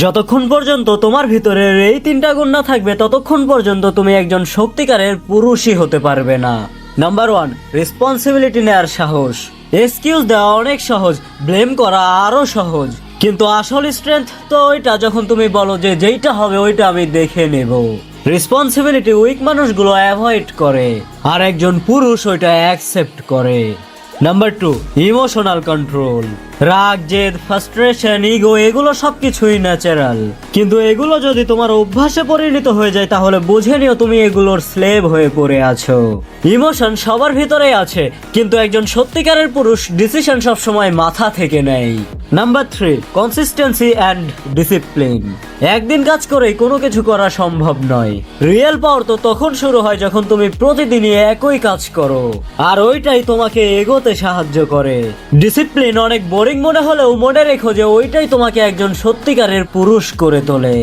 যতক্ষণ পর্যন্ত তোমার ভিতরের এই তিনটা গুণ না থাকবে ততক্ষণ পর্যন্ত তুমি একজন সত্যিকারের পুরুষই হতে পারবে না। নাম্বার 1, রেসপন্সিবিলিটি নেওয়ার সাহস। এক্সকিউজ দেওয়া অনেক সহজ, ব্লেম করা আরো সহজ, কিন্তু আসল স্ট্রেংথ তো ওইটা যখন তুমি বলো যে যেইটা হবে ওইটা আমি দেখে নেব। রেসপন্সিবিলিটি উইক মানুষগুলো অ্যাভয়েড করে, আর একজন পুরুষ ওইটা অ্যাকসেপ্ট করে। Number 2, emotional control. রাগ, জেদ, ফ্রাস্ট্রেশন, ইগো এগুলো সবকিছুই ন্যাচারাল, কিন্তু এগুলো যদি তোমার অভ্যাসে পরিণত হয়ে যায় তাহলে বুঝে নিও তুমি এগুলোর স্লেভ হয়ে পড়ে আছো। ইমোশন সবার ভিতরেই আছে, কিন্তু একজন সত্যিকারের পুরুষ ডিসিশন সবসময় মাথা থেকে নেয়। Number 3, consistency and discipline. একদিন কাজ করেই কোনো কিছু করা সম্ভব নয়। রিয়েল পাওয়ার তো তখন শুরু হয় যখন তুমি প্রতিদিনই একই কাজ করো, আর ওইটাই তোমাকে এগোতে সাহায্য করে। ডিসিপ্লিন অনেক বোরিং মনে হলেও মনে রেখো যে ওইটাই তোমাকে একজন সত্যিকারের পুরুষ করে তোলে।